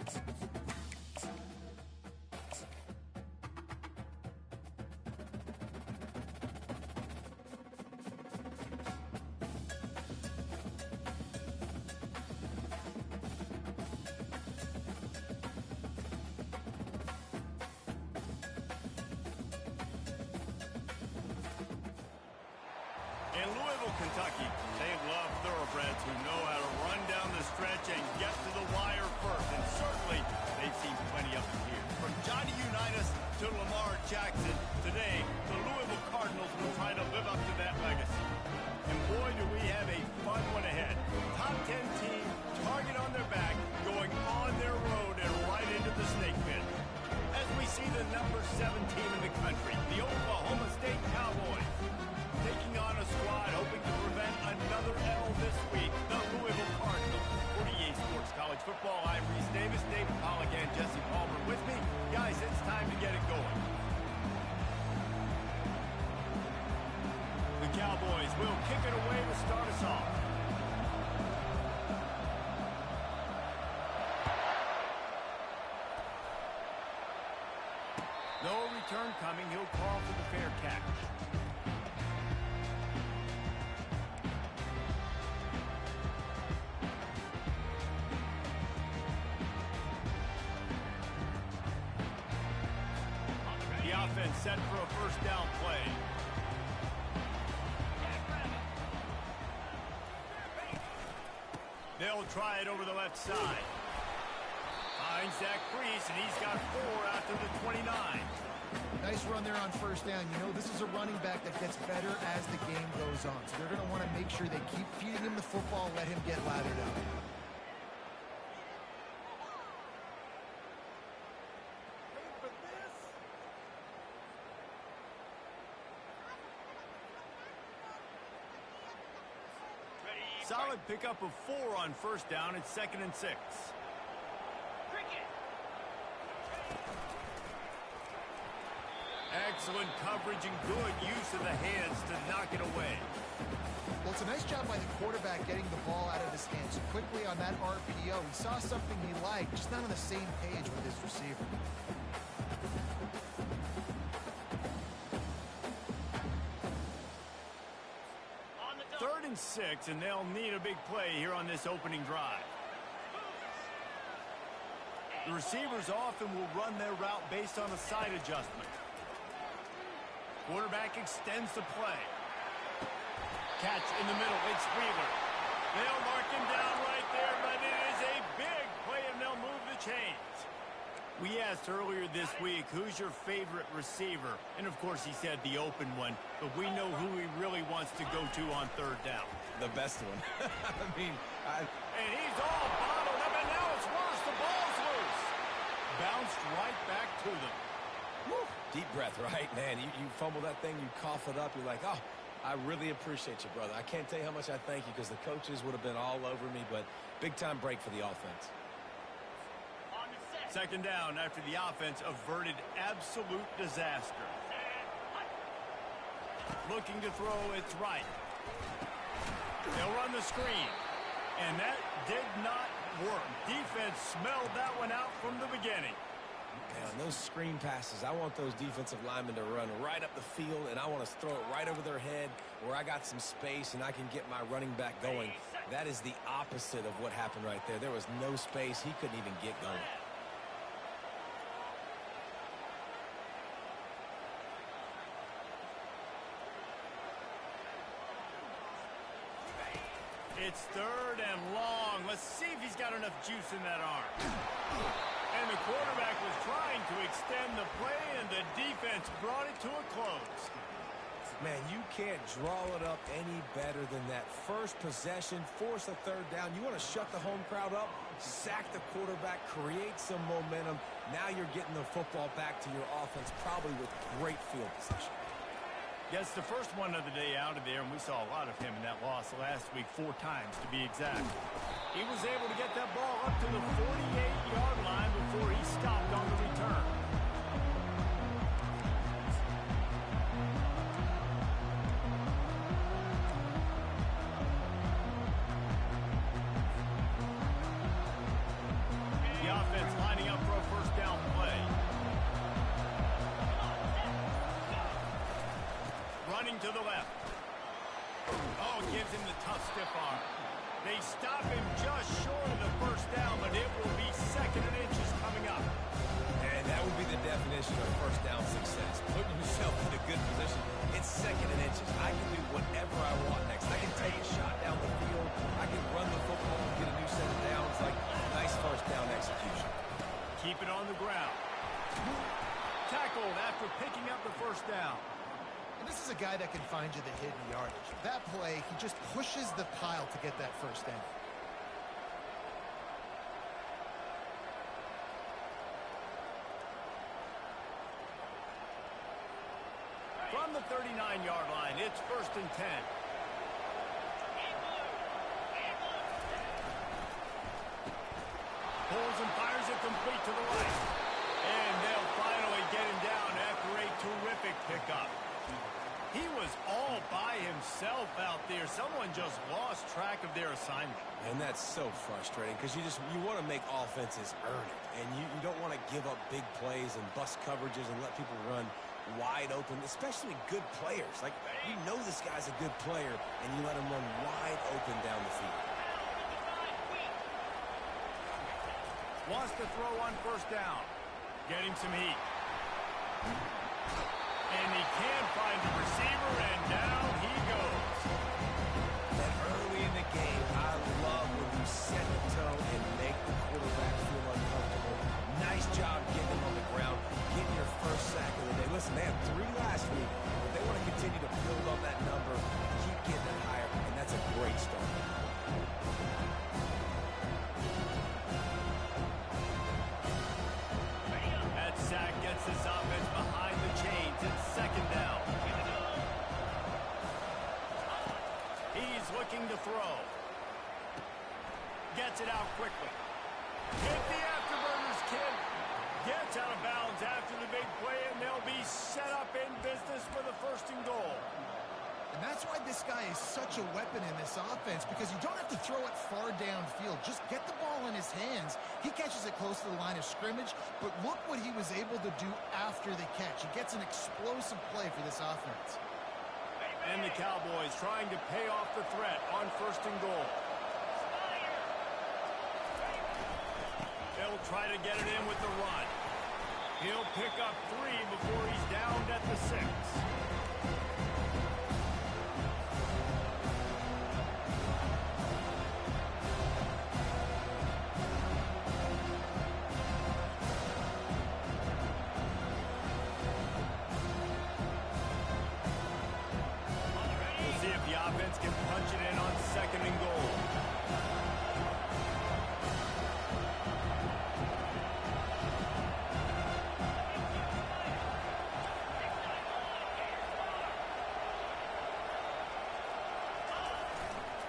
In Louisville, Kentucky, they love thoroughbreds who know how to run down the stretch and get to the wire first. And certainly, they've seen plenty of them here. From Johnny Unitas to Lamar Jackson, today, the Louisville Cardinals will try to live up to that legacy. And boy, do we have a fun one ahead. Top 10 team, target on their back, going on their road and right into the snake pit. As we see the number 7 team in the country, the Oklahoma State Cowboys, taking on a squad hoping to prevent another L this week, the Louisville Cardinals. 48 Sports College Football, I'm Reese Davis, David Pollock, and Jesse Palmer with me. Guys, it's time to get it going. The Cowboys will kick it away to start us off. No return coming, he'll call for the fair catch. The offense set for a first down play. They'll try it over the left side. Finds that crease, and he's got 4 out to the 29. Nice run there on first down. You know, this is a running back that gets better as the game goes on. So they're going to want to make sure they keep feeding him the football, let him get lathered out. Solid pickup of 4 on first down. It's 2nd and 6. Excellent coverage and good use of the hands to knock it away. Well, it's a nice job by the quarterback getting the ball out of his hands quickly on that RPO. He saw something he liked, just not on the same page with his receiver. 3rd and 6, and they'll need a big play here on this opening drive. The receivers often will run their route based on a side adjustment. Quarterback extends the play. Catch in the middle. It's Wheeler. They'll mark him down right there, but it is a big play, and they'll move the chains. We asked earlier this week, who's your favorite receiver? And, of course, he said the open one, but we know who he really wants to go to on 3rd down. The best one. And he's all bottled up, and now it's worse. The ball's loose. Bounced right back to them. Woo. Deep breath, right, man? You fumble that thing, you cough it up, you're like, oh, I really appreciate you, brother. I can't tell you how much I thank you because the coaches would have been all over me, but big-time break for the offense. 2nd down after the offense averted absolute disaster. Looking to throw, it's right. They'll run the screen. And that did not work. Defense smelled that one out from the beginning. Man, those screen passes, I want those defensive linemen to run right up the field, and I want to throw it right over their head where I got some space and I can get my running back going. That is the opposite of what happened right there. There was no space. He couldn't even get going. It's 3rd and long. Let's see if he's got enough juice in that arm. And the quarterback was trying to extend the play, and the defense brought it to a close. Man, you can't draw it up any better than that. First possession, force a 3rd down. You want to shut the home crowd up, sack the quarterback, create some momentum. Now you're getting the football back to your offense, probably with great field position. Gets the first one of the day out of there, and we saw a lot of him in that loss last week, 4 times to be exact. He was able to get that ball up to the 48-yard line before he stopped on the return. The offense looking to the left. Oh, gives him the tough stiff arm. They stop him just short of the first down, but it will be 2nd and inches coming up. And that would be the definition of first down success. Putting yourself in a good position. It's 2nd and inches. I can do whatever I want next. I can take a shot down the field. I can run the football and get a new set of downs. Like nice first down execution. Keep it on the ground. Tackled after picking up the first down. And this is a guy that can find you the hidden yardage. That play, he just pushes the pile to get that first down. From the 39-yard line, it's 1st and 10. Pulls and fires it complete to the right. And they'll finally get him down after a terrific pickup. He was all by himself out there. Someone just lost track of their assignment. And that's so frustrating because you want to make offenses earn it. And you don't want to give up big plays and bust coverages and let people run wide open, especially good players. Like, you know this guy's a good player, and you let him run wide open down the field. Wants to throw on 1st down. Getting some heat. And he can't find the receiver, and down he goes. And early in the game, I love when you set the tone and make the quarterback feel uncomfortable. Nice job getting him on the ground, getting your first sack of the day. Listen, they had 3 last week, but they want to continue to build on that number, keep getting it higher, and that's a great start. That sack gets this offense behind the chains. It's 2nd down. He's looking to throw. Gets it out quickly. Hit the afterburners, kid. Gets out of bounds after the big play, and they'll be set up in business for the 1st and goal. And that's why this guy is such a weapon in this offense, because you don't have to throw it far downfield. Just get the ball in his hands. He catches it close to the line of scrimmage, but look what he was able to do after the catch. He gets an explosive play for this offense. And the Cowboys trying to pay off the threat on 1st and goal. They'll try to get it in with the run. He'll pick up 3 before he's downed at the 6. We'll see if the offense can punch it in on 2nd and goal.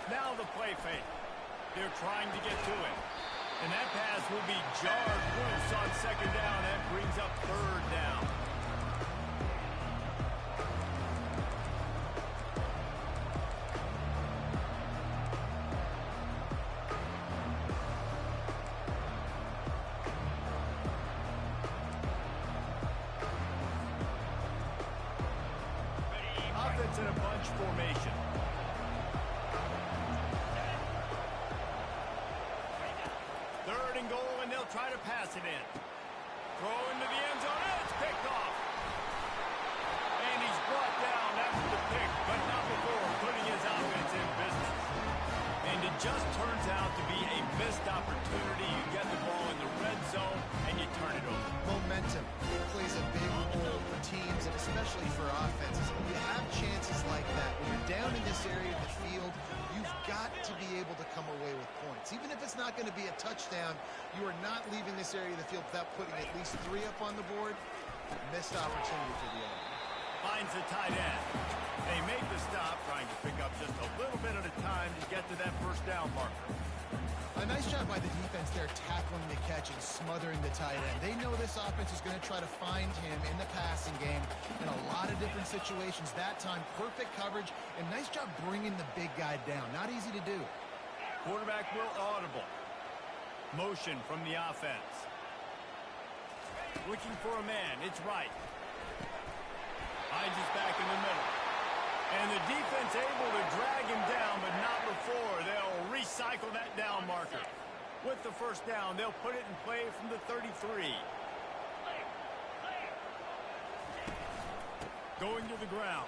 Now the play fake. They're trying to get to it. And that pass will be jarred loose on 2nd down. That brings up 3rd down. Offense in a bunch formation. And they'll try to pass it in. Throw into the end zone. And it's picked off. And he's brought down after the pick, but not before putting his offense in business. And it just turns out to be a missed opportunity. You get the ball in the red zone, and you turn it over. Momentum. It plays a big role for teams, and especially for offenses. When you have chances like that, when you're down in this area of the field, you've got to be able to come away with points. Even if it's not going to be a touchdown, you are not leaving this area of the field without putting at least 3 up on the board. Missed opportunity for the other. Finds the tight end. They make the stop, trying to pick up just a little bit at a time to get to that 1st down marker. A nice job by the defense there, tackling the catch and smothering the tight end. They know this offense is going to try to find him in the passing game in a lot of different situations. That time, perfect coverage, and nice job bringing the big guy down. Not easy to do. Quarterback will audible. Motion from the offense. Looking for a man. It's right. Finds his back in the middle. And the defense able to drag him down, but not before. They'll recycle that down marker. With the first down, they'll put it in play from the 33. Going to the ground.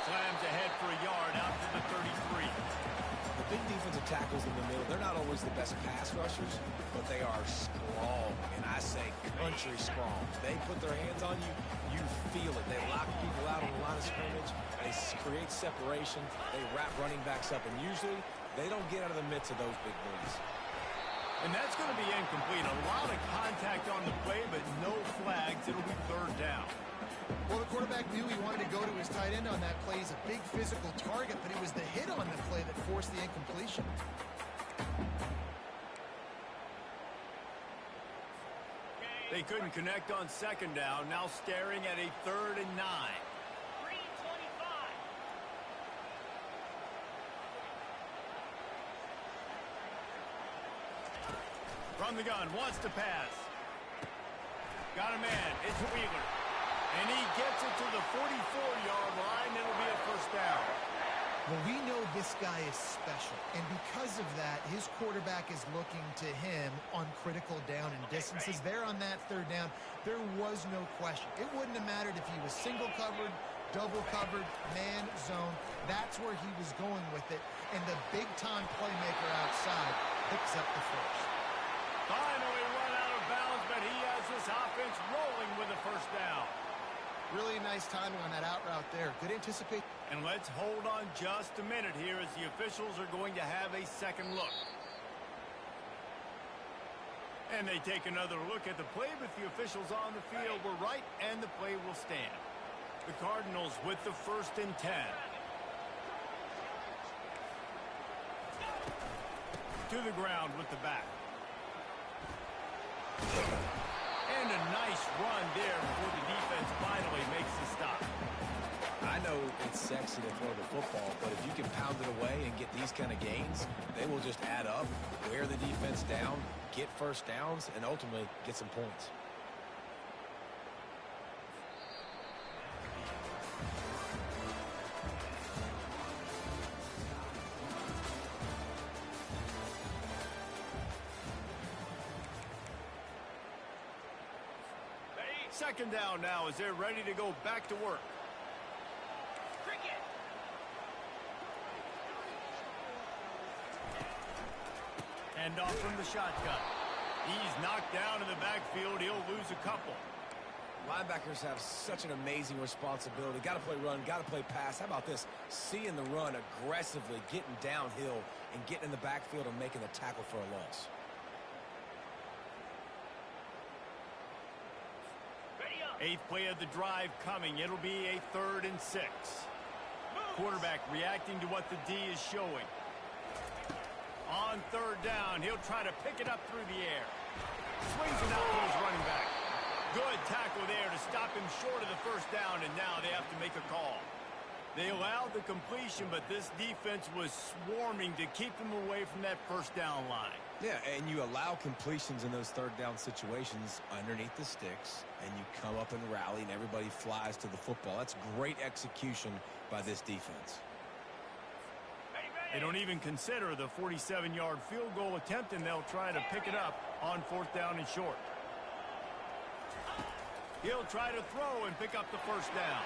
Slams ahead for a yard out to the 33. The big defensive tackles in the middle, they're not always the best pass rushers, but they are strong, and I say country strong. They put their hands on you, you feel it. They lock people out on the line of scrimmage. They create separation. They wrap running backs up, and usually they don't get out of the midst of those big boys. And that's going to be incomplete. A lot of contact on the play, but no flags. It'll be third down. Well, the quarterback knew he wanted to go to his tight end on that play. He's a big physical target, but it was the hit on the play that forced the incompletion. They couldn't connect on second down. Now staring at a 3rd and 9. From the gun, wants to pass. Got a man. It's Wheeler. And he gets it to the 44-yard line. It'll be a first down. Well, we know this guy is special, and because of that, his quarterback is looking to him on critical down and distances. There on that 3rd down, there was no question. It wouldn't have mattered if he was single covered, double covered, man zone. That's where he was going with it, and the big-time playmaker outside picks up the first. Finally run out of bounds, but he has this offense rolling with a first down. Really nice timing on that out route there. Good anticipation. And let's hold on just a minute here as the officials are going to have a second look. And they take another look at the play, but the officials on the field were right, and the play will stand. The Cardinals with the 1st and 10. To the ground with the back. And a nice run there before the defense finally makes the stop. I know it's sexy to throw the football, but if you can pound it away and get these kind of gains, they will just add up, wear the defense down, get first downs, and ultimately get some points. Second down now as they're ready to go back to work. Hand off from the shotgun. He's knocked down in the backfield. He'll lose a couple. Linebackers have such an amazing responsibility. Got to play run, got to play pass. How about this? Seeing the run aggressively, getting downhill, and getting in the backfield and making the tackle for a loss. Eighth play of the drive coming. It'll be a 3rd and 6. Quarterback reacting to what the D is showing. On 3rd down, he'll try to pick it up through the air. Swings it out to his running back. Good tackle there to stop him short of the first down, and now they have to make a call. They allowed the completion, but this defense was swarming to keep them away from that first down line. Yeah, and you allow completions in those 3rd down situations underneath the sticks, and you come up and rally, and everybody flies to the football. That's great execution by this defense. They don't even consider the 47-yard field goal attempt, and they'll try to pick it up on 4th down and short. He'll try to throw and pick up the first down.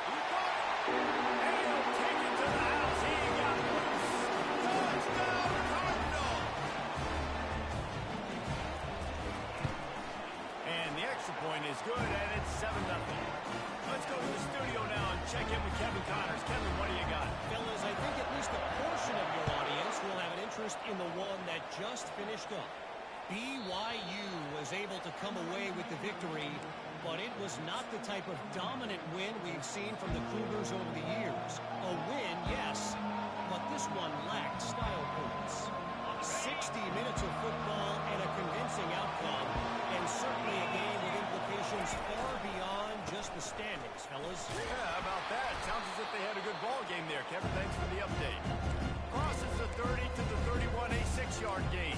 He got it! And he'll take it to the house. He got loose. Touchdown, Cardinals! And the extra point is good, and it's 7-0. Let's go to the studio now and check in with Kevin Connors. Kevin, what do you got? Fellas, I think at least a portion of your audience will have an interest in the one that just finished up. BYU was able to come away with the victory, but it was not the type of dominant win we've seen from the Cougars over the years. A win, yes, but this one lacked style points. 60 minutes of football and a convincing outcome, and certainly a game with implications far beyond just the standings, fellas. Yeah, how about that? Sounds as if they had a good ball game there. Kevin, thanks for the update. Crosses the 30 to the 31, a 6-yard gain.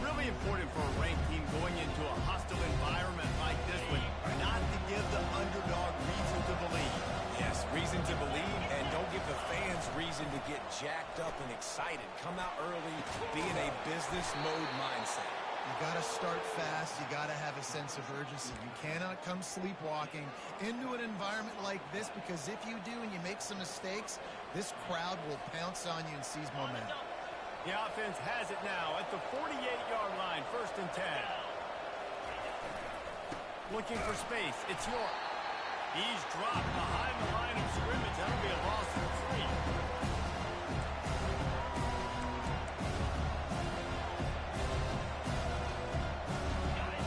Really important for a ranked team going into a hostile environment like this one, not to give the underdog reason business mode mindset. You got to start fast. You got to have a sense of urgency. You cannot come sleepwalking into an environment like this, because if you do and you make some mistakes, this crowd will pounce on you and seize momentum. The offense has it now at the 48-yard line, 1st and 10. Looking for space. It's York. He's dropped behind the line of scrimmage. That'll be a loss of 3.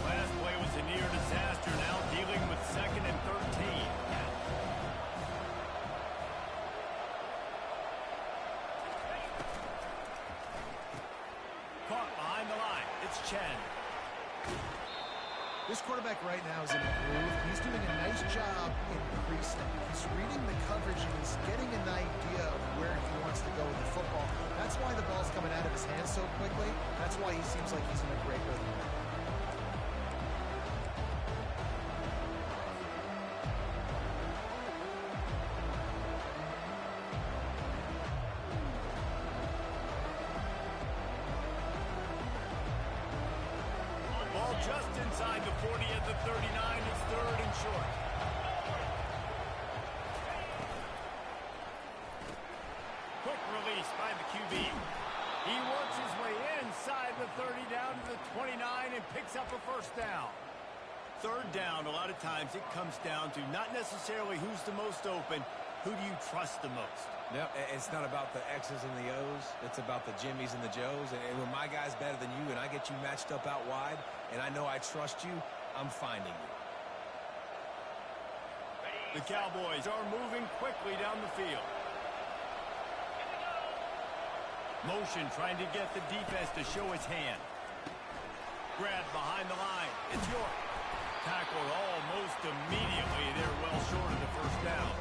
Last play was a near disaster. Now dealing with 2nd and 13. Caught behind the line. It's Chen. This quarterback right now is in a groove. He's doing a nice job in pre-snap. He's reading the coverage and he's getting an idea of where he wants to go with the football. That's why the ball's coming out of his hands so quickly. That's why he seems like he's in a great rhythm. Just inside the 40 at the 39. It's 3rd and short. Quick release by the QB. He works his way inside the 30 down to the 29 and picks up a 1st down. 3rd down, a lot of times it comes down to not necessarily who's the most open, who do you trust the most? Yep, it's not about the X's and the O's. It's about the Jimmys and the Joes. And when my guy's better than you and I get you matched up out wide and I know I trust you, I'm finding you. The Cowboys are moving quickly down the field. Motion trying to get the defense to show his hand. Grab behind the line. It's York. Tackled almost immediately. They're well short of the 1st down.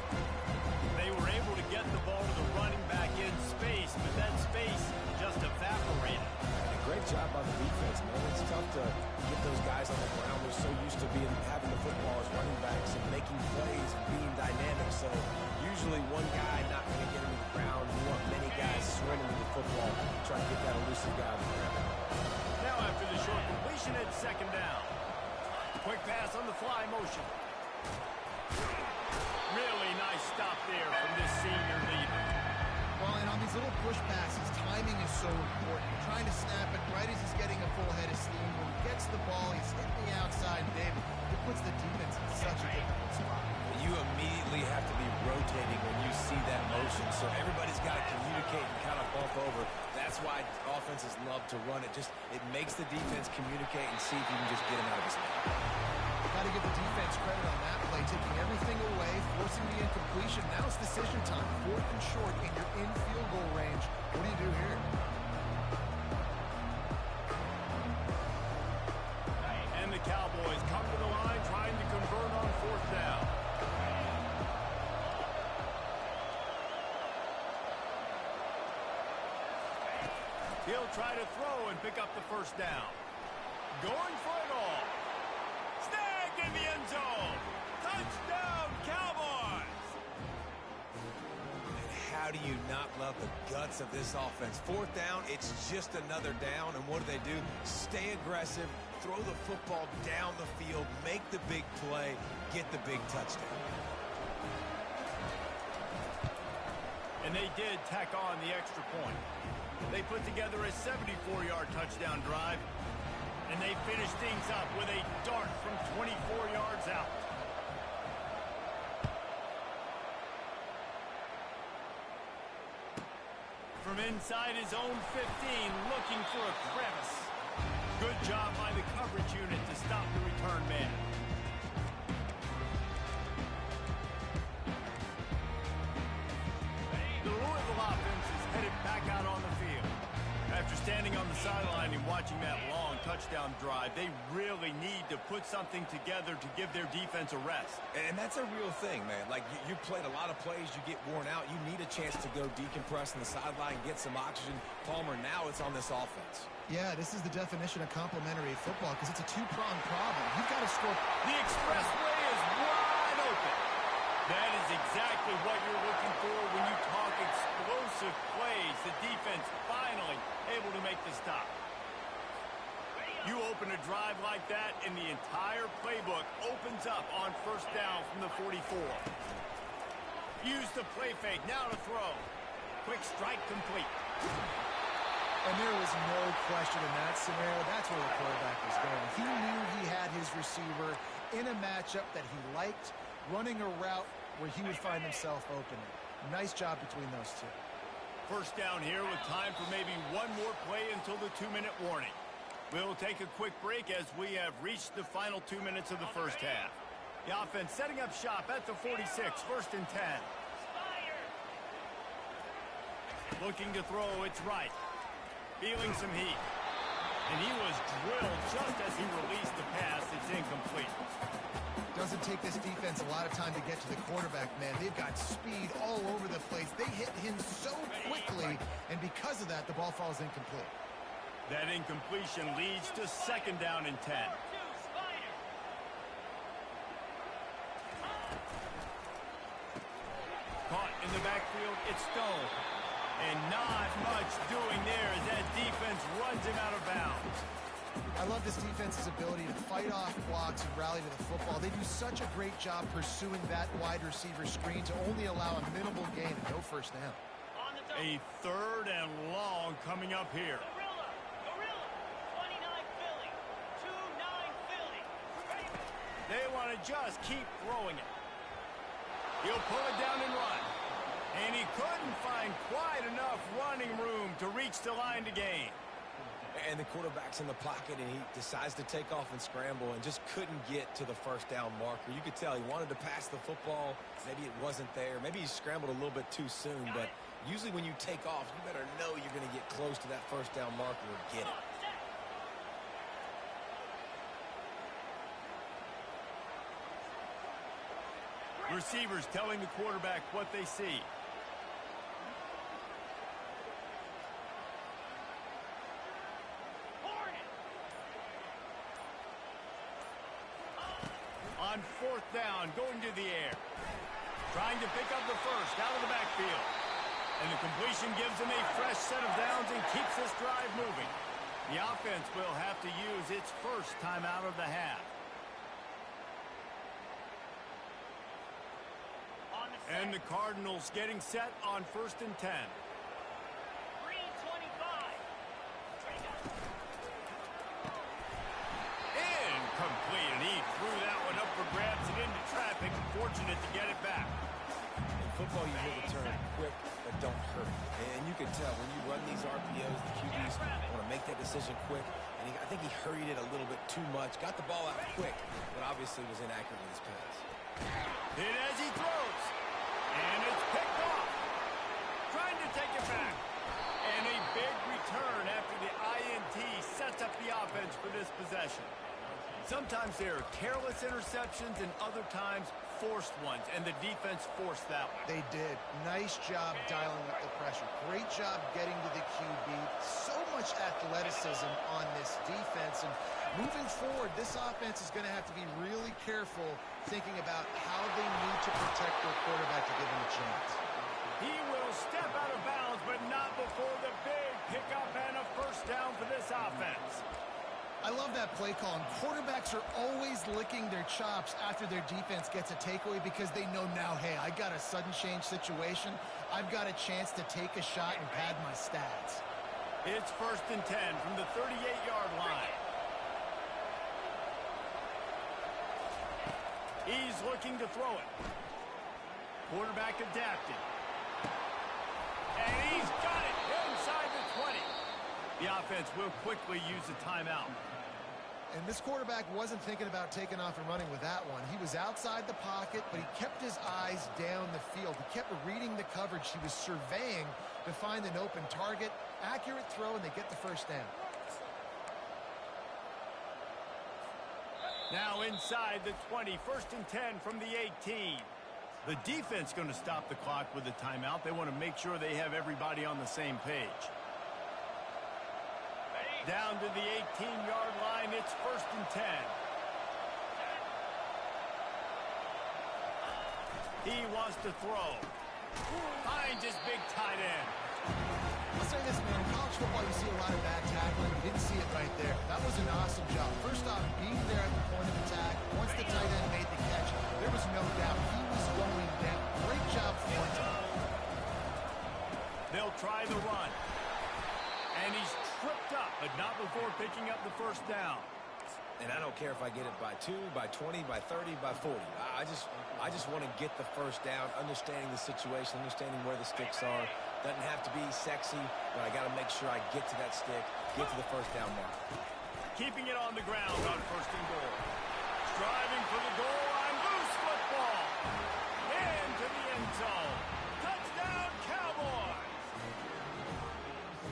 They were able to get the ball to the running back in space, but that space just evaporated. A great job by the defense, man. It's tough to get those guys on the ground. They're so used to having the football as running backs and making plays and being dynamic. So usually one guy not going to get him to the ground. You want many guys swinging to the football, trying to get that elusive guy on the ground. Now after the short completion, it's 2nd down. Quick pass on the fly motion. Really nice stop there from this senior leader. Well, and on these little push passes, timing is so important. You're trying to snap it right as he's getting a full head of steam. When he gets the ball, he's hitting the outside, and David, it puts the defense in such a difficult spot. You immediately have to be rotating when you see that motion, so everybody's got to communicate and kind of bump over. That's why offenses love to run it. It makes the defense communicate and see if you can just get him out of his spot. Got to give the defense credit on that play, taking everything away, forcing the incompletion. Now it's decision time. 4th and short, and you're in field goal range. What do you do here? And the Cowboys come to the line trying to convert on 4th down. He'll try to throw and pick up the 1st down. Going for it all. Snag in the end zone. Touchdown, Cowboys. And how do you not love the guts of this offense? 4th down, it's just another down. And what do? Stay aggressive, throw the football down the field, make the big play, get the big touchdown. And they did tack on the extra point. They put together a 74-yard touchdown drive, and they finished things up with a dart from 24 yards out. From inside his own 15, looking for a crevice. Good job by the coverage unit to stop the return man. The Louisville offense is headed back out on the field. After standing on the sideline and watching that long touchdown drive, they really need to put something together to give their defense a rest. And that's a real thing, man. Like, you played a lot of plays, you get worn out. You need a chance to go decompress on the sideline, get some oxygen. Palmer, now it's on this offense. Yeah, this is the definition of complementary football because it's a two-pronged problem. You've got to score. The expressway is wide open. That is exactly what you're looking for when you talk explosive plays. The defense finally able to make the stop. You open a drive like that, and the entire playbook opens up on first down from the 44. Use the play fake, now to throw. Quick strike complete. And there was no question in that scenario. That's where the quarterback was going. He knew he had his receiver in a matchup that he liked, running a route where he would find himself opening. Nice job between those two. First down here with time for maybe one more play until the 2-minute warning. We'll take a quick break as we have reached the final 2 minutes of the first half. The offense setting up shop at the 46, first and 10. Looking to throw, it's right. Feeling some heat. And he was drilled just as he released the pass. It's incomplete. Doesn't take this defense a lot of time to get to the quarterback, man. They've got speed all over the place. They hit him so quickly, and because of that, the ball falls incomplete. That incompletion leads to second down and 10. Caught in the backfield, it's Stone. And not much doing there as that defense runs him out of bounds. I love this defense's ability to fight off blocks and rally to the football. They do such a great job pursuing that wide receiver screen to only allow a minimal gain and no first down. A third and long coming up here. They want to just keep throwing it. He'll pull it down and run. And he couldn't find quite enough running room to reach the line to gain. And the quarterback's in the pocket, and he decides to take off and scramble and just couldn't get to the first down marker. You could tell he wanted to pass the football. Maybe it wasn't there. Maybe he scrambled a little bit too soon. But usually when you take off, you better know you're going to get close to that first down marker or get it. Receivers telling the quarterback what they see. On fourth down, going to the air. Trying to pick up the first out of the backfield. And the completion gives him a fresh set of downs and keeps this drive moving. The offense will have to use its first time out of the half. And the Cardinals getting set on first and 10. Incomplete, and he threw that one up for grabs and into traffic. Fortunate to get it back. In football, you hear the term quick, but don't hurt. And you can tell when you run these RPOs, the QBs want to make that decision quick. And I think he hurried it a little bit too much. Got the ball out quick, but obviously was inaccurate with his pass. Hit as he throws. And it's picked off. Trying to take it back. And a big return after the INT sets up the offense for this possession. Sometimes there are careless interceptions and other times forced ones, and the defense forced that one. They did. Nice job dialing up the pressure. Great job getting to the QB. So much athleticism on this defense. And moving forward, this offense is going to have to be really careful thinking about how they need to protect their quarterback to give him a chance. He will step out of bounds, but not before the big pickup and a first down for this offense. I love that play call. And quarterbacks are always licking their chops after their defense gets a takeaway because they know now, hey, I got a sudden change situation. I've got a chance to take a shot and pad my stats. It's first and 10 from the 38-yard line. He's looking to throw it. Quarterback adapted. And he's got it inside the 20. The offense will quickly use a timeout. And this quarterback wasn't thinking about taking off and running with that one. He was outside the pocket, but he kept his eyes down the field. He kept reading the coverage. He was surveying to find an open target. Accurate throw, and they get the first down. Now inside the 20, first and 10 from the 18. The defense going to stop the clock with a timeout. They want to make sure they have everybody on the same page. Down to the 18-yard line, it's first and 10. He wants to throw. Finds his big tight end. I'll say this, man. In college football, you see a lot of bad tackling. You didn't see it right there. That was an awesome job. First off, being there at the point of attack. Once the tight end made the catch, there was no doubt he was going down. Great job for him. They'll try the run. And he's tripped up, but not before picking up the first down. And I don't care if I get it by 2, by 20, by 30, by 40. I just want to get the first down, understanding the situation, understanding where the sticks are. Doesn't have to be sexy, but I got to make sure I get to that stick, get to the first down mark. Keeping it on the ground on first and goal. Striving for the goal line. Loose football. Into the end zone. Touchdown, Cowboys.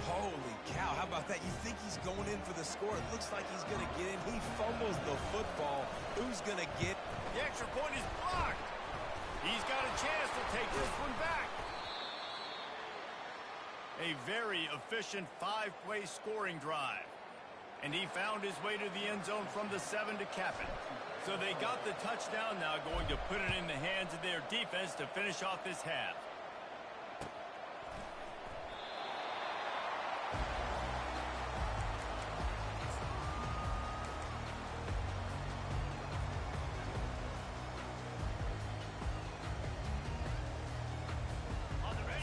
Holy cow, how about that? You think he's going in for the score. It looks like he's going to get in. He fumbles the football. Who's going to get? The extra point is blocked. He's got a chance to take this one back. A very efficient 5-play scoring drive. And he found his way to the end zone from the 7 to cap it. So they got the touchdown, now going to put it in the hands of their defense to finish off this half.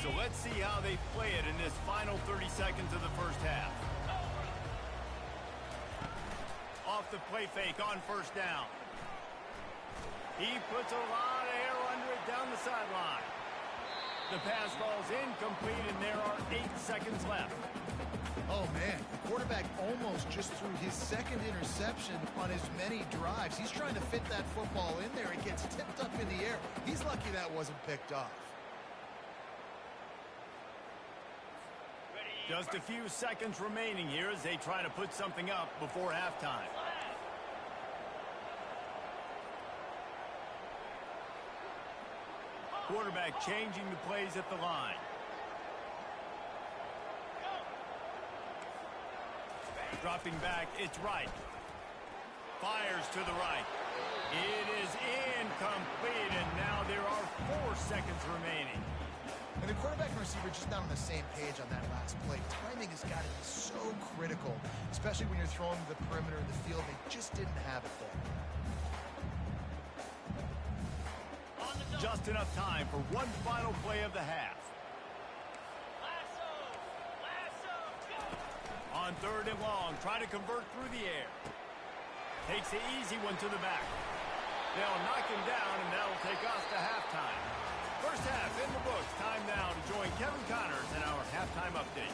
So let's see how they play it in this final 30 seconds of the first half. Off the play fake on first down. He puts a lot of air under it down the sideline. The pass falls incomplete, and there are 8 seconds left. Oh, man. The quarterback almost just threw his second interception on as many drives. He's trying to fit that football in there. It gets tipped up in the air. He's lucky that wasn't picked off. Just a few seconds remaining here as they try to put something up before halftime. Quarterback changing the plays at the line. Dropping back, it's right. Fires to the right. It is incomplete, and now there are 4 seconds remaining. And the quarterback and receiver just not on the same page on that last play. Timing has got to be so critical, especially when you're throwing to the perimeter of the field. They just didn't have it there. Just enough time for one final play of the half. On 3rd and long, trying to convert through the air. Takes the easy one to the back. They'll knock him down, and that'll take us to halftime. First half in the books. Time now to join Kevin Connors in our halftime update.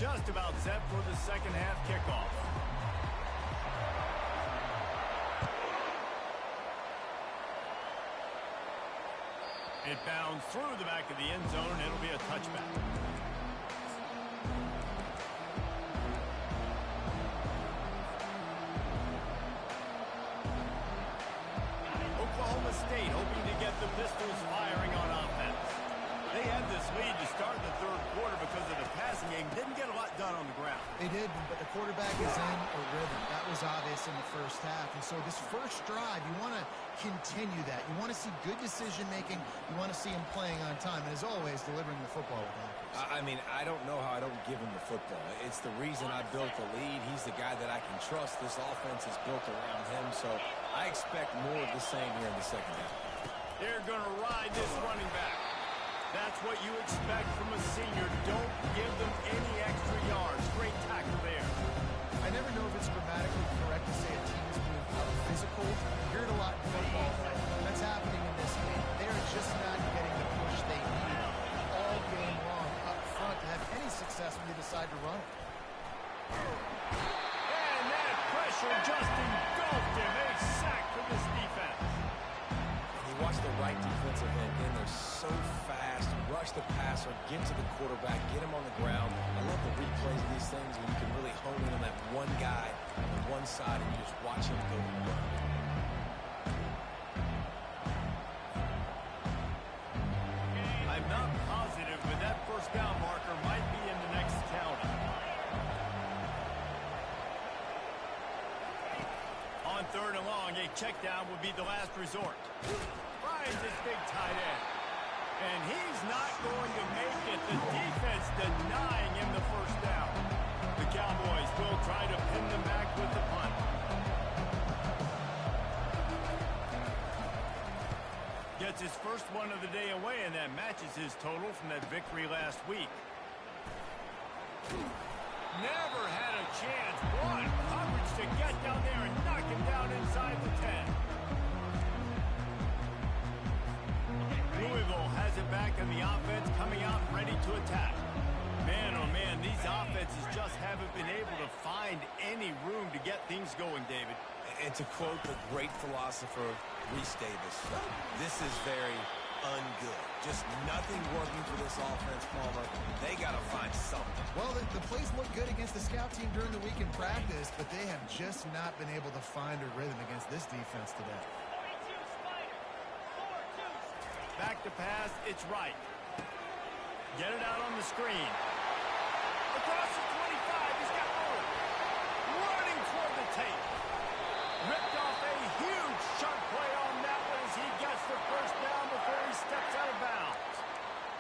Just about set for the second half kickoff. It bounds through the back of the end zone, and it'll be a touchback. Oklahoma State hoping to get the Pistols firing on offense. They had this lead to start the 3rd quarter because of the passing game. Didn't get a lot done on the ground. They did, but the quarterback is in a rhythm. That was obvious in the first half. And so this first drive, you want to continue that. You want to see good decision-making. You want to see him playing on time. And as always, delivering the football with accuracy. I mean, I don't know how I don't give him the football. It's the reason I built the lead. He's the guy that I can trust. This offense is built around him. So I expect more of the same here in the second half. They're going to ride this running back. That's what you expect from a senior. Don't give them any extra yards. Great tackle there. I never know if it's grammatically correct to say a team is being out-physical. You hear it a lot in football. That's happening in this game. They're just not getting the push they need all game long up front to have any success when you decide to run it. And that pressure just engulfed him. A sack for this defense. You watch the right defensive end in there so fast, rush the passer, get to the quarterback, get him on the ground. I love the replays of these things when you can really hone in on that one guy on the one side and you just watch him go to work. I'm not positive, but that first down marker might be in the next county. On 3rd and long, a check down would be the last resort. Finds his big tight end. And he's not going to make it. The defense denying him the first down. The Cowboys will try to pin them back with the punt. Gets his first one of the day away, and that matches his total from that victory last week. Never had a chance. One coverage to get down there and knock him down inside the 10. Louisville has it back in the offense, coming out ready to attack. Man, oh man, these offenses just haven't been able to find any room to get things going, David. And to quote the great philosopher Reese Davis, this is very ungood. Just nothing working for this offense, Palmer. They got to find something. Well, the plays look good against the scout team during the week in practice, but they have just not been able to find a rhythm against this defense today. Back to pass, it's right. Get it out on the screen. Across the 25, he's got room. Running toward the tape. Ripped off a huge sharp play on that one as he gets the first down before he steps out of bounds.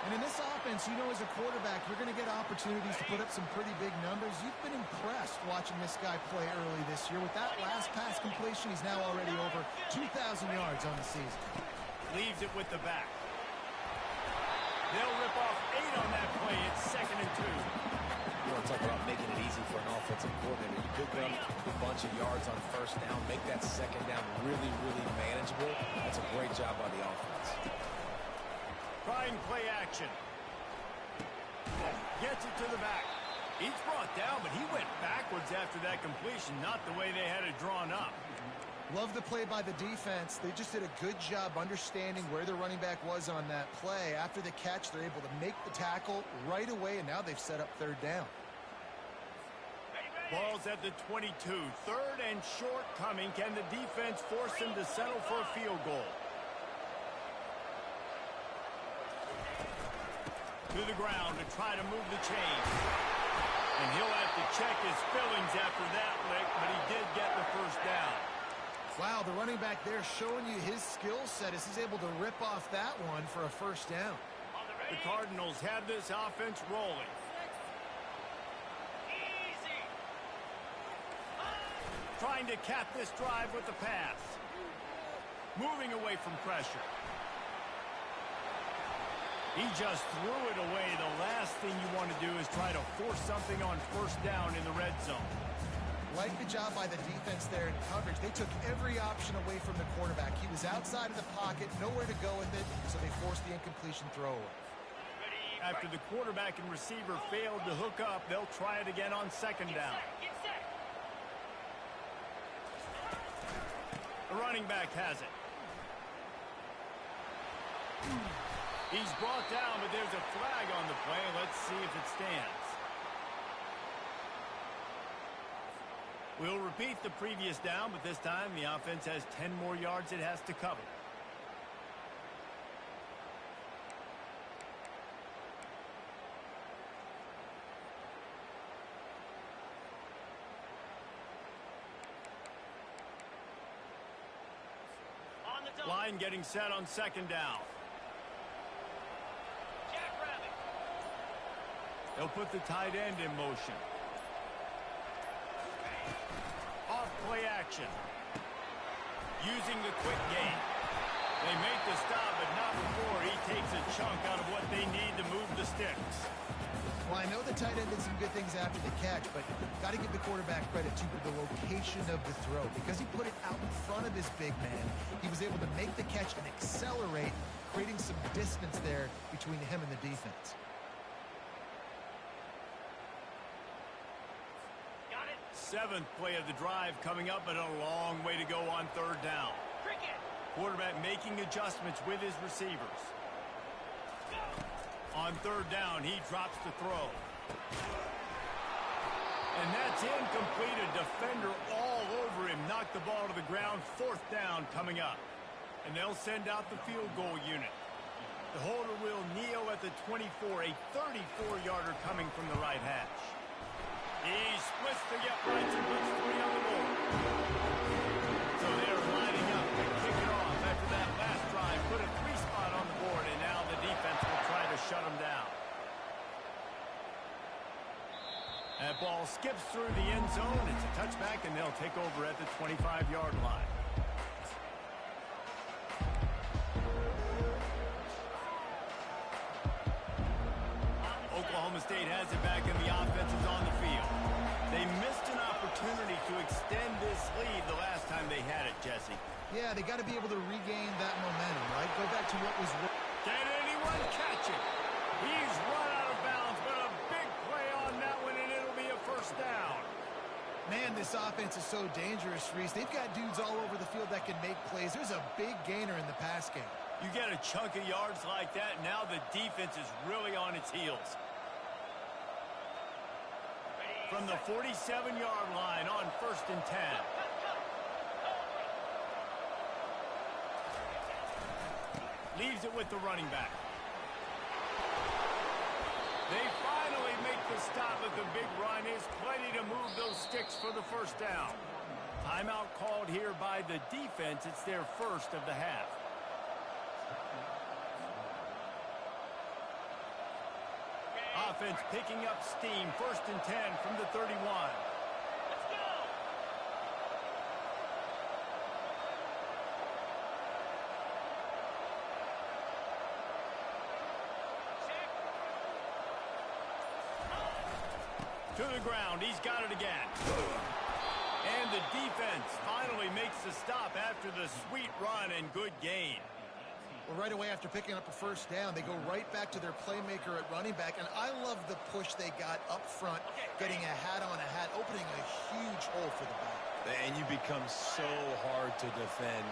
And in this offense, you know, as a quarterback, you're going to get opportunities to put up some pretty big numbers. You've been impressed watching this guy play early this year. With that last pass completion, he's now already over 2,000 yards on the season. Leaves it with the back. They'll rip off 8 on that play. It's 2nd and 2. You want to talk about making it easy for an offensive coordinator. You pick up a bunch of yards on first down, make that second down really, really manageable. That's a great job by the offense. Trying play action. Gets it to the back. He's brought down, but he went backwards after that completion, not the way they had it drawn up. Love the play by the defense. They just did a good job understanding where the running back was on that play. After the catch, they're able to make the tackle right away, and now they've set up 3rd down. Ball's at the 22. 3rd and short coming. Can the defense force him to settle for a field goal? To the ground to try to move the chains. And he'll have to check his fillings after that lick, but he did get the first down. Wow, the running back there showing you his skill set as he's able to rip off that one for a first down. The Cardinals have this offense rolling. Trying to cap this drive with the pass. Moving away from pressure. He just threw it away. The last thing you want to do is try to force something on first down in the red zone. Like the job by the defense there in coverage. They took every option away from the quarterback. He was outside of the pocket, nowhere to go with it, so they forced the incompletion throw away. After the quarterback and receiver failed to hook up, they'll try it again on 2nd down. The running back has it. He's brought down, but there's a flag on the play. Let's see if it stands. We'll repeat the previous down, but this time the offense has 10 more yards it has to cover. Line getting set on 2nd down. They'll put the tight end in motion. Off play action. Using the quick game. They make the stop, but not before he takes a chunk out of what they need to move the sticks. Well, I know the tight end did some good things after the catch, but got to give the quarterback credit, too, for the location of the throw. Because he put it out in front of his big man, he was able to make the catch and accelerate, creating some distance there between him and the defense. 7th play of the drive coming up, but a long way to go on 3rd down. Quarterback making adjustments with his receivers. On 3rd down, he drops the throw. And that's incomplete. A defender all over him. Knocked the ball to the ground. 4th down coming up. And they'll send out the field goal unit. The holder will kneel at the 24. A 34-yarder coming from the right hash. He splits the uprights and puts 3 on the board. So they're lining up to kick it off after that last drive. Put a 3 spot on the board, and now the defense That ball skips through the end zone. It's a touchback, and they'll take over at the 25-yard line. Oklahoma State has it back, and the offense is on the field. They missed an opportunity to extend this lead the last time they had it, Jesse. Yeah, they got to be able to regain that momentum, right? Go back to what was... Can anyone catch it? He's run out of bounds, but a big play on that one, and it'll be a first down. Man, this offense is so dangerous, Reese. They've got dudes all over the field that can make plays. There's a big gainer in the pass game. You get a chunk of yards like that, now the defense is really on its heels. From the 47-yard line on 1st and 10. Leaves it with the running back. They finally make the stop at the big run. Is plenty to move those sticks for the first down. Timeout called here by the defense. It's their first of the half. Offense picking up steam. 1st and 10 from the 31. Let's go. To the ground. He's got it again. And the defense finally makes the stop after the sweet run and good gain. Well, right away after picking up a first down, they go right back to their playmaker at running back. And I love the push they got up front, getting a hat on a hat, opening a huge hole for the back. And you become so hard to defend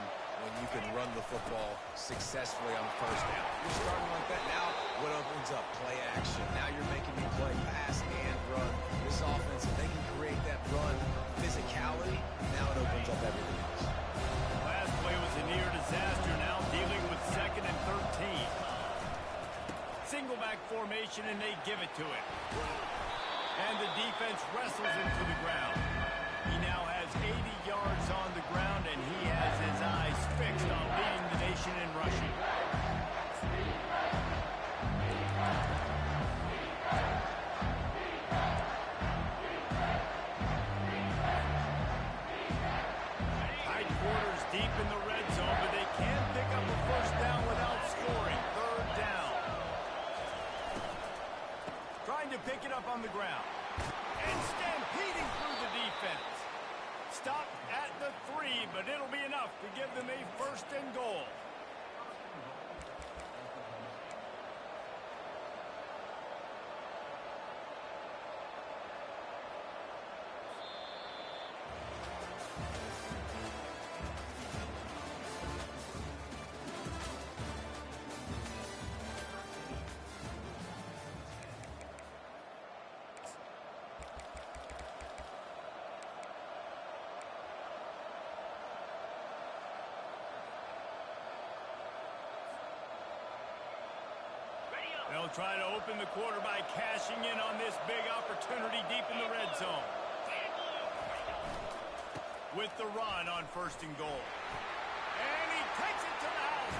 when you can run the football successfully on first down. You're starting like that now. What opens up? Play action. Now you're making me play pass and run. This offense, if they can create that run physicality, now it opens up everything else. Last play was a near disaster. Now dealing with 2nd and 13. Single back formation, and they give it to him. And the defense wrestles him to the ground. He now has 80 yards on the ground, and he has his eyes fixed on leading the nation in rushing. Tight quarters deep in the red zone, but they can't pick up a first down without scoring. 3rd down. Trying to pick it up on the ground. And stampeding through the defense. Stop at the 3, but it'll be enough to give them a 1st and goal. They'll try to open the quarter by cashing in on this big opportunity deep in the red zone. With the run on 1st and goal. And he takes it to the house.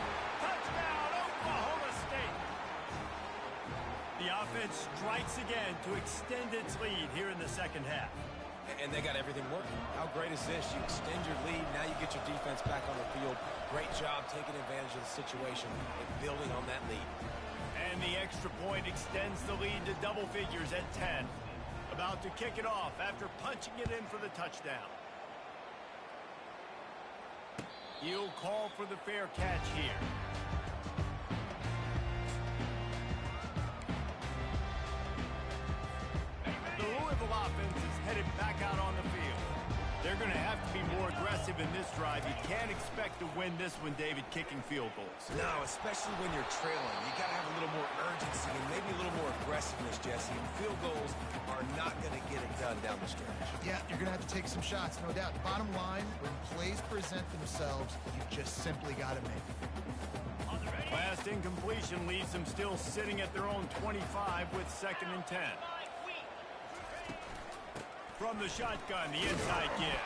Touchdown, Oklahoma State. The offense strikes again to extend its lead here in the 2nd half. And they got everything working. How great is this? You extend your lead. Now you get your defense back on the field. Great job taking advantage of the situation and building on that lead. And the extra point extends the lead to double figures at 10. About to kick it off after punching it in for the touchdown. He'll call for the fair catch here. The Louisville offense is headed back out on the field. They're going to have to be more aggressive in this drive. You can't expect to win this one, David, kicking field goals. No, especially when you're trailing. You got to have a little more urgency and maybe a little more aggressiveness, Jesse. And field goals are not going to get it done down the stretch. Yeah, you're going to have to take some shots, no doubt. Bottom line, when plays present themselves, you just simply got to make them. Last incompletion leaves them still sitting at their own 25 with 2nd and 10. From the shotgun, the inside give.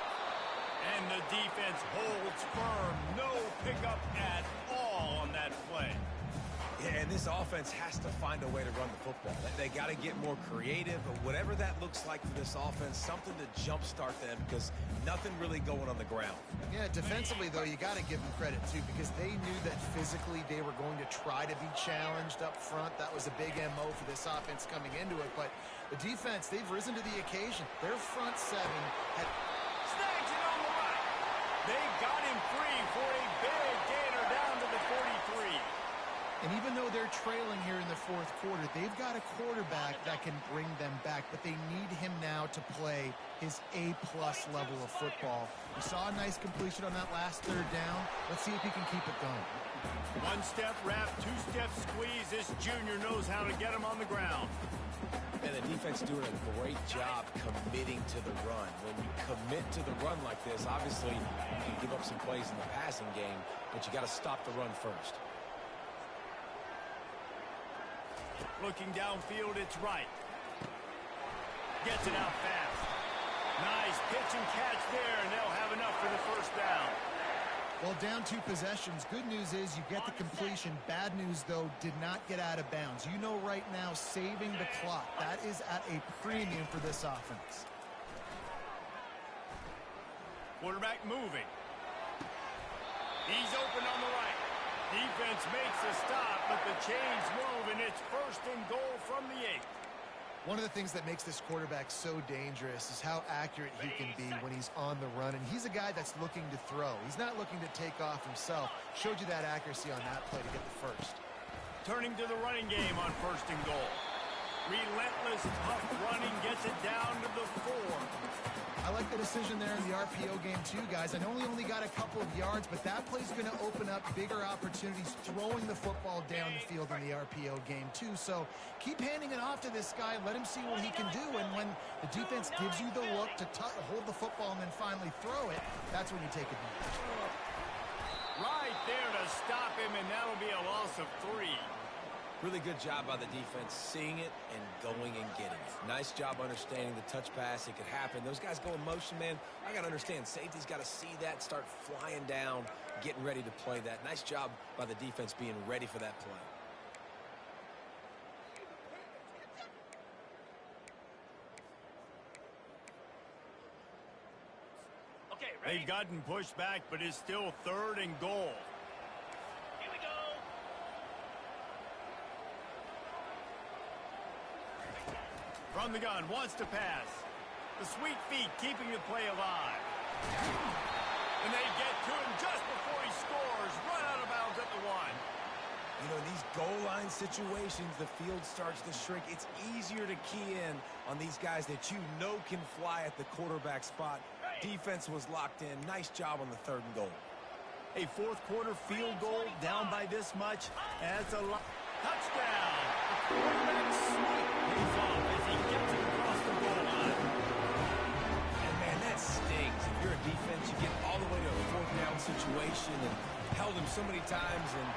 And the defense holds firm. No pickup at all on that play. Yeah, and this offense has to find a way to run the football. They got to get more creative, but whatever that looks like for this offense, something to jumpstart them because nothing really going on the ground. Yeah, defensively, though, you got to give them credit, too, because they knew that physically they were going to try to be challenged up front. That was a big MO for this offense coming into it, but the defense, they've risen to the occasion. Their front seven had... Snags it on the right. They got him free for a big gainer down to the 43. And even though they're trailing here in the fourth quarter, they've got a quarterback that can bring them back, but they need him now to play his A-plus level of football. We saw a nice completion on that last third down. Let's see if he can keep it going. One-step wrap, two-step squeeze. This junior knows how to get him on the ground. And the defense doing a great job committing to the run. When you commit to the run like this, obviously you can give up some plays in the passing game, but you got to stop the run first. Looking downfield, it's right. Gets it out fast. Nice pitch and catch there, and they'll have enough for the first down. Well, down 2 possessions. Good news is you get the completion. Bad news, though, did not get out of bounds. You know right now, saving the clock. That is at a premium for this offense. Quarterback moving. He's open on the right. Defense makes a stop, but the chains move, and it's first and goal from the 8. One of the things that makes this quarterback so dangerous is how accurate he can be when he's on the run. And he's a guy that's looking to throw. He's not looking to take off himself. Showed you that accuracy on that play to get the first. Turning to the running game on first and goal. Relentless, tough running gets it down to the 4. I like the decision there in the RPO game too, guys. I know he only got a couple of yards, but that play's going to open up bigger opportunities throwing the football down the field in the RPO game too. So keep handing it off to this guy. Let him see what he can do. And when the defense gives you the look to hold the football and then finally throw it, that's when you take advantage. Right there to stop him, and that'll be a loss of 3. Really good job by the defense seeing it and going and getting it. Nice job understanding the touch pass. It could happen. Those guys go in motion, man. I got to understand. Safety's got to see that, start flying down, getting ready to play that. Nice job by the defense being ready for that play. Okay, ready? They've gotten pushed back, but it's still third and goal. Here we go. From the gun, wants to pass. The sweet feet keeping the play alive. And they get to him just before he scores. Run out of bounds at the 1. You know, in these goal line situations, the field starts to shrink. It's easier to key in on these guys that you know can fly at the quarterback spot. Defense was locked in. Nice job on the 3rd and goal. A fourth quarter field goal down by this much adds a lot. Touchdown! The quarterback sweep pays off as he gets it across the goal line. And man, that stings. If you're a defense, you get all the way to a 4th down situation and held him so many times, and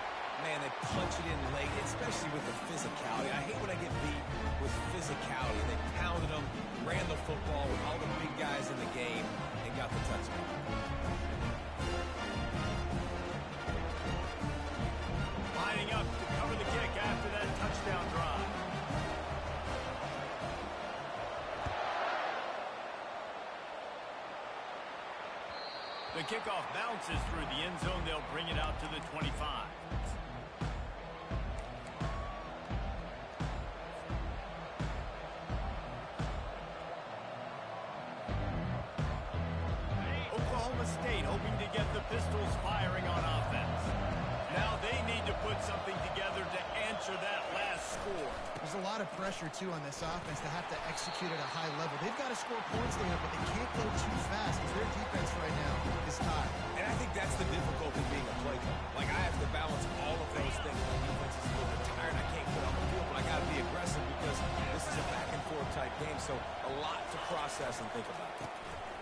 man, they punch it in late, especially with the physicality. I hate when I get beat with physicality. They pounded them, ran the football with all the big guys in the game, and got the touchdown. Lining up to cover the kick after that touchdown drive. The kickoff bounces through the end zone. They'll bring it out to the 25. Oklahoma State hoping to get the Pistols firing on offense. Now they need to put something together to answer that last score. There's a lot of pressure, too, on this offense to have to execute at a high level. They've got to score points there, but they can't go too fast because their defense right now is tired. And I think that's the difficulty being a play caller. Like, I have to balance all of those things. My defense is a little bit tired. I can't get on the field, but I got to be aggressive because this is a back-and-forth type game, so a lot to process and think about.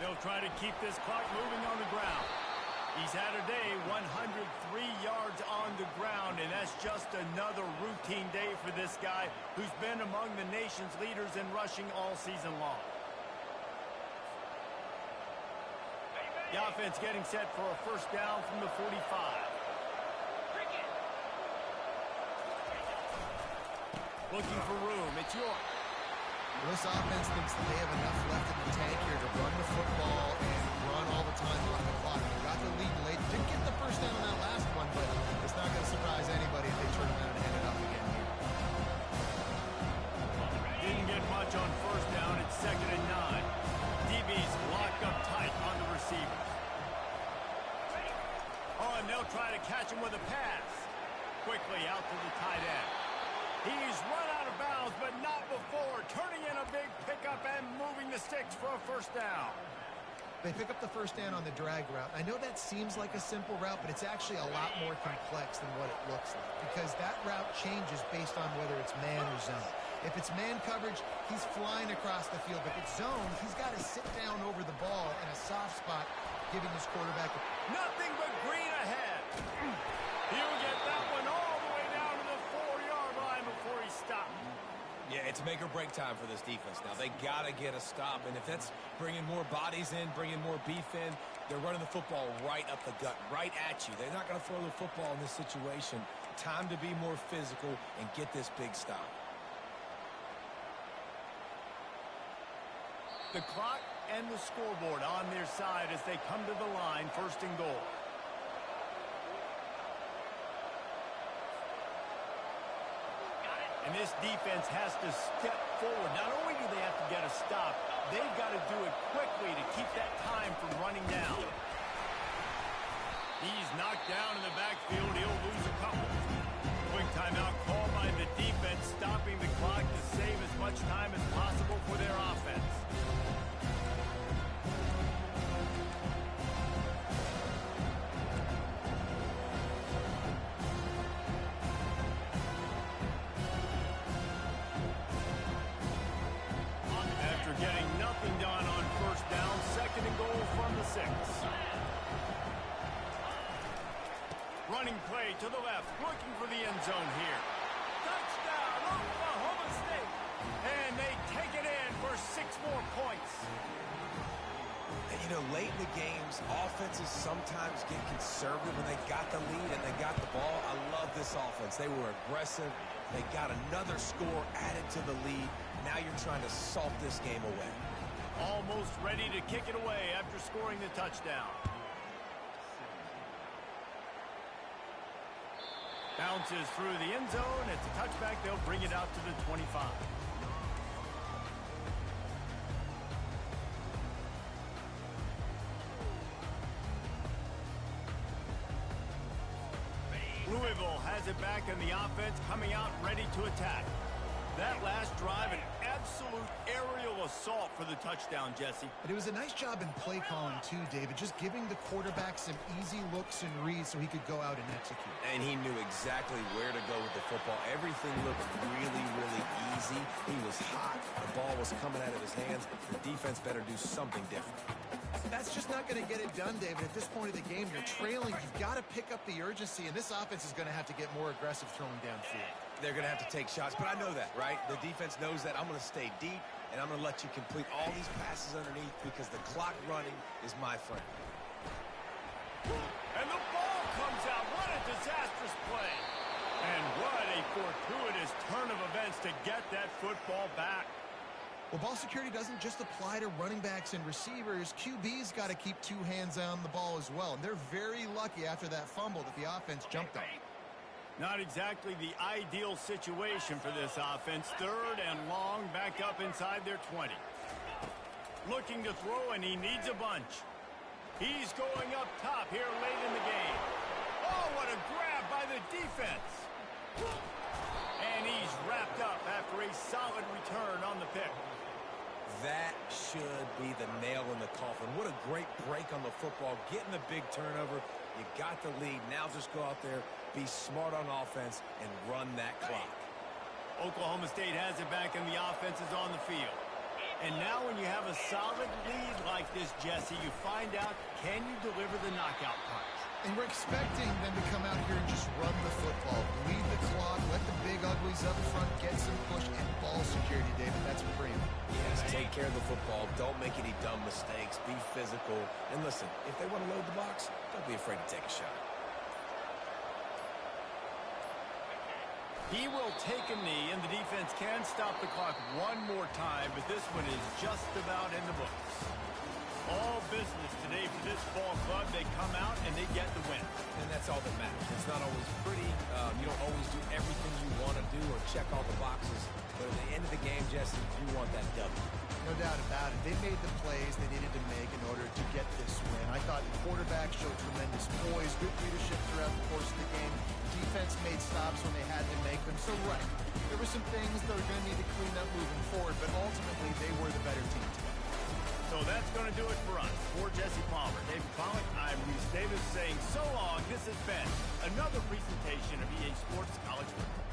They'll try to keep this clock moving on the ground. He's had a day, 103 yards on the ground, and that's just another routine day for this guy who's been among the nation's leaders in rushing all season long. The offense getting set for a first down from the 45. Looking for room. It's York. Well, this offense thinks that they have enough left in the tank here to run the football and run all the time off the clock. They got the lead late. Didn't get the first down on that last one, but it's not going to surprise anybody if they turn around and hand it off again here. Didn't get much on first down. It's 2nd and 9. DB's locked up tight on the receivers. Oh, and they'll try to catch him with a pass. Quickly out to the tight end. He's run out of bounds, but not before. Turning in a big pickup and moving the sticks for a first down. They pick up the first down on the drag route. I know that seems like a simple route, but it's actually a lot more complex than what it looks like because that route changes based on whether it's man or zone. If it's man coverage, he's flying across the field. If it's zone, he's got to sit down over the ball in a soft spot, giving his quarterback nothing but green ahead. He'll get that one all the way down to the 4-yard line before he stops. Yeah, it's make or break time for this defense now. They got to get a stop, and if that's bringing more bodies in, bringing more beef in, they're running the football right up the gut, right at you. They're not going to throw the football in this situation. Time to be more physical and get this big stop. The clock and the scoreboard on their side as they come to the line, 1st and goal. And this defense has to step forward. Not only do they have to get a stop, they've got to do it quickly to keep that time from running down. He's knocked down in the backfield. He'll lose a couple. Quick timeout called by the defense, stopping the clock to save as much time as possible for their offense. Getting nothing done on first down, 2nd and goal from the 6. Running play to the left, looking for the end zone here. Touchdown, Oklahoma State. And they take it in for 6 more points. And, you know, late in the games, offenses sometimes get conservative when they got the lead and they got the ball. I love this offense. They were aggressive. They got another score added to the lead. Now you're trying to salt this game away. Almost ready to kick it away after scoring the touchdown. Bounces through the end zone. It's a touchback. They'll bring it out to the 25. Louisville has it back in the offense, coming out ready to attack. That last drive, an absolute aerial assault for the touchdown, Jesse. But it was a nice job in play calling too, David, just giving the quarterback some easy looks and reads so he could go out and execute. And he knew exactly where to go with the football. Everything looked really, really easy. He was hot. The ball was coming out of his hands. The defense better do something different. That's just not going to get it done, David. At this point of the game, you're trailing. You've got to pick up the urgency, and this offense is going to have to get more aggressive throwing downfield. They're going to have to take shots, but I know that, right? The defense knows that. I'm going to stay deep, and I'm going to let you complete all these passes underneath because the clock running is my friend. And the ball comes out. What a disastrous play. And what a fortuitous turn of events to get that football back. Well, ball security doesn't just apply to running backs and receivers. QB's got to keep 2 hands on the ball as well. And they're very lucky after that fumble that the offense jumped on. Not exactly the ideal situation for this offense. 3rd and long, back up inside their 20. Looking to throw, and he needs a bunch. He's going up top here late in the game. Oh, what a grab by the defense. And he's wrapped up after a solid return on the pick. That should be the nail in the coffin. What a great break on the football. Getting the big turnover. You got the lead. Now just go out there, be smart on offense, and run that clock. Oklahoma State has it back, and the offense is on the field. And now when you have a solid lead like this, Jesse, you find out, can you deliver the knockout punch? And we're expecting them to come out here and just run the football, bleed the clock, let the big uglies up front get some push, and ball security, David. That's premium. Yes, take care of the football. Don't make any dumb mistakes. Be physical. And listen, if they want to load the box, don't be afraid to take a shot. He will take a knee, and the defense can stop the clock one more time, but this one is just about in the books. All business today for this ball club. They come out and they get the win. And that's all that matters. It's not always pretty. You don't always do everything you want to do or check all the boxes. But at the end of the game, Jesse, you want that W. No doubt about it. They made the plays they needed to make in order to get this win. I thought the quarterback showed tremendous poise, good leadership throughout the course of the game. Defense made stops when they had to make them. So, right, there were some things that were going to need to clean up moving forward, but ultimately they were the better team today. So that's going to do it for us. For Jesse Palmer, David Pollack, I'm Reese Davis saying so long. This has been another presentation of EA Sports College Football.